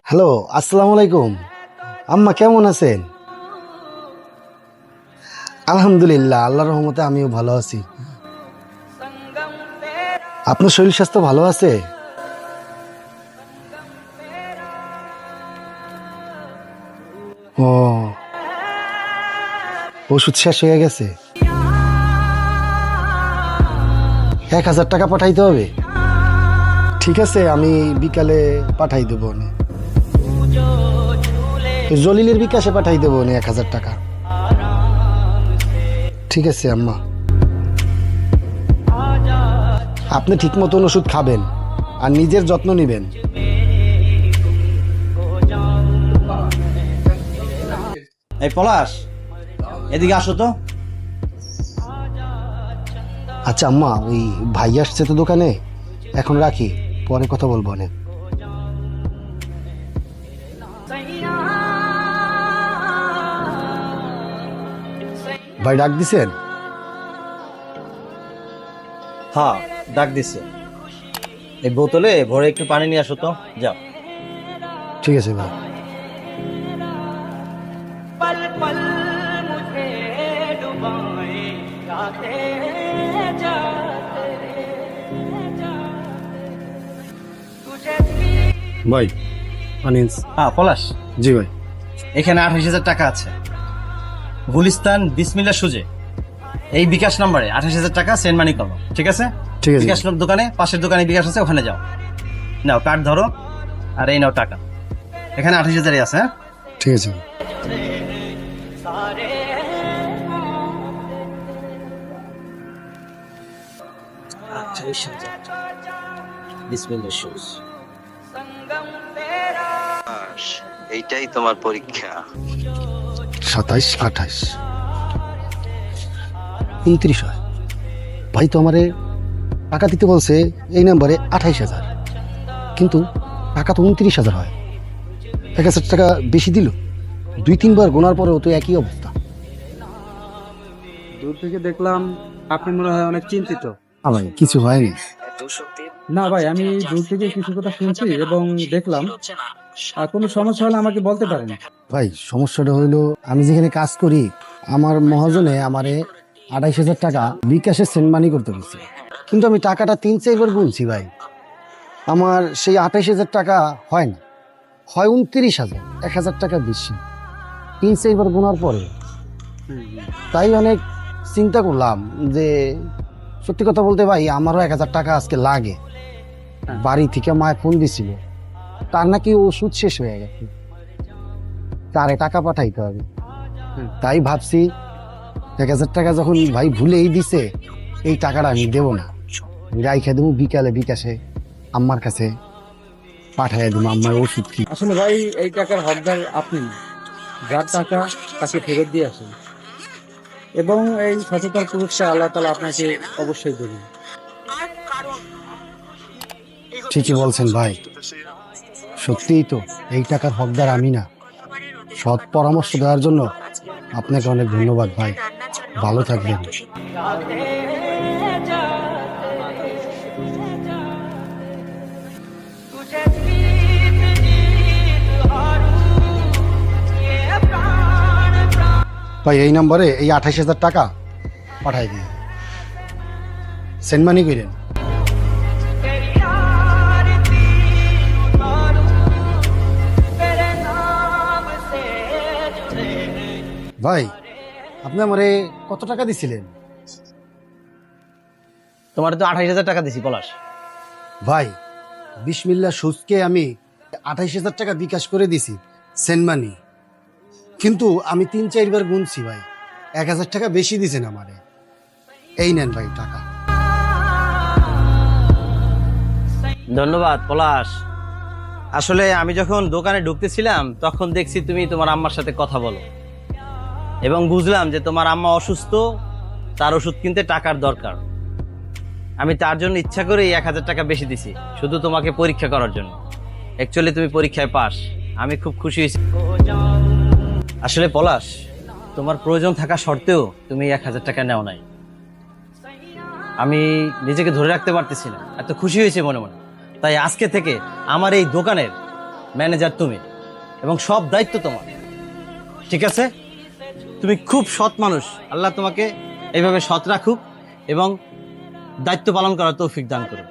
Hello, আসসালামু আলাইকুম। আম্মা কেমন আছেন? আলহামদুলিল্লাহ, আল্লাহর রহমতে আমিও ভালো আছি। আপনার শরীর স্বাস্থ্য ভালো আছে? ও, ওষুধ শেষ হয়ে গেছে। 1,000 টাকা পাঠাইতে হবে। ঠিক আছে, আমি বিকালে পাঠাই দেবো। জলিলের বিকাশে পাঠাই দেবো 1,000 টাকা। ঠিক আছে আম্মা, আপনি ঠিক মতন ওষুধ খাবেন আর নিজের যত্ন নেবেন। এই পলাশ, এদিকে আসো তো। আচ্ছা আম্মা, ওই ভাই আসছে তো দোকানে, এখন রাখি, পরে কথা বলবো অনেক। ভাই ডাক দিছেন? হ্যাঁ, ডাক দিছে। এই বোতলে ভরে একটু পানি নিয়ে আসো তো, যাও। ঠিক আছে ভাই। पल पल मुझे डुबाए जाते जाते तुझे ভাই আনিস। হ্যাঁ পলাশ, জি ভাই। এখানে 28,000 টাকা আছে। গুলিস্তান বিসমিল্লা সুজে এই বিকাশ নম্বরে 28,000 টাকা সেন্ড মানি করো, ঠিক আছে? ঠিক আছে। বিকাশ দোকানে, পাশের দোকানে বিকাশ আছে, ওখানে যাও। নাও কার্ড ধরো, আর এই নাও টাকা। এখানে 28,000 আছে। হ্যাঁ, ঠিক আছে। सारे বিসমিল্লা সুজ। संगम तेरा এইটাই তোমার পরীক্ষা। 27, 28, 29 হয়। ভাই তো আমারে টাকা দিতে বলছে এই নাম্বারে 28,000, কিন্তু টাকা তো 29,000 হয়। 1,000 টাকা বেশি দিল। 2-3 বার গোনার পরেও তো একই অবস্থা। দূর থেকে দেখলাম আপনি মনে হয় অনেক চিন্তিত। ভাই কিছু হয়নি। না ভাই, আমি দূর থেকে কিছু কথা শুনছি এবং দেখলাম। আর কোনো সমস্যা হলে আমাকে বলতে পারেন। ভাই সমস্যাটা হইলো, আমি যেখানে কাজ করি আমার মহাজনে আমারে 28,000 টাকা বিকাশে সেন্ড মানি করতে বলছে, কিন্তু আমি টাকাটা 3-4 বার গুনছি ভাই, আমার সেই 28,000 টাকা হয় না, হয় 29,000, 1,000 টাকা বেশি 3-4 বার গোনার পরে। তাই অনেক চিন্তা করলাম যে সত্যি কথা বলতে ভাই আমারও 1,000 টাকা আজকে লাগে। বাড়ি থেকে মায় ফোন দিছিল, তার নাকি ওষুধ শেষ হয়ে গেছে, তারে টাকা পাঠাইতে হবে। তাই ভাবছি 1,000 টাকা যখন ভাই ভুলেই দিছে, এই টাকাটা আমি দেবো না, রাইখা দেবো, বিকালে বিকাশে আম্মার কাছে পাঠাইয়া দেবো আম্মার ওষুধ কি। আসলে ভাই, এই টাকার হকদার আপনি। যার টাকা তাকে ফেরত দিয়ে আসেন, এবং এই সততার পুরস্কার আল্লাহ তাআলা আপনাকে অবশ্যই দেবেন। ঠিকই বলছেন ভাই, সত্যিই তো এই টাকার হকদার আমি না। সৎ পরামর্শ দেওয়ার জন্য আপনাকে অনেক ধন্যবাদ ভাই, ভালো থাকবেন। जाते जाते तुझे जीत जीत हारू ये प्राण प्राण ভাই এই নম্বরে এই 28,000 টাকা পাঠাই দিন, সেন্ড মানি করেন। तेरी आरती उतारूं तेरे नाम से जुड़े ভাই আপনি আমারে কত টাকা দিছিলেন? তোমার তো 28,000 টাকা দিছি পলাশ। ভাই বিসমিল্লাহ সুজকে আমি 28,000 টাকা বিকাশ করে দিছি সেন্ড মানি, কিন্তু আমি 3-4 বার গুনছি ভাই, 1,000 টাকা বেশি দিছেন আমারে। এই নেন ভাই টাকা। ধন্যবাদ পলাশ। আসলে আমি যখন দোকানে ঢুকতেছিলাম তখন দেখছি তুমি তোমার আম্মার সাথে কথা বলো, এবং বুঝলাম যে তোমার আম্মা অসুস্থ, তার ওষুধ কিনতে টাকার দরকার। আমি তার জন্য ইচ্ছা করে 1,000 টাকা বেশি দিছি, শুধু তোমাকে পরীক্ষা করার জন্য। অ্যাকচুয়ালি তুমি পরীক্ষায় পাস, আমি খুব খুশি হয়েছি। আসলে পলাশ, তোমার প্রয়োজন থাকা সত্ত্বেও তুমি 1,000 টাকা নেও নাই। আমি নিজেকে ধরে রাখতে পারতেছি না, এত খুশি হয়েছে মনে মনে। তাই আজকে থেকে আমার এই দোকানের ম্যানেজার তুমি, এবং সব দায়িত্ব তোমার। ঠিক আছে, তুমি খুব সৎ মানুষ। আল্লাহ তোমাকে এইভাবে সৎ রাখুক এবং দায়িত্ব পালন করার তৌফিক দান করুক।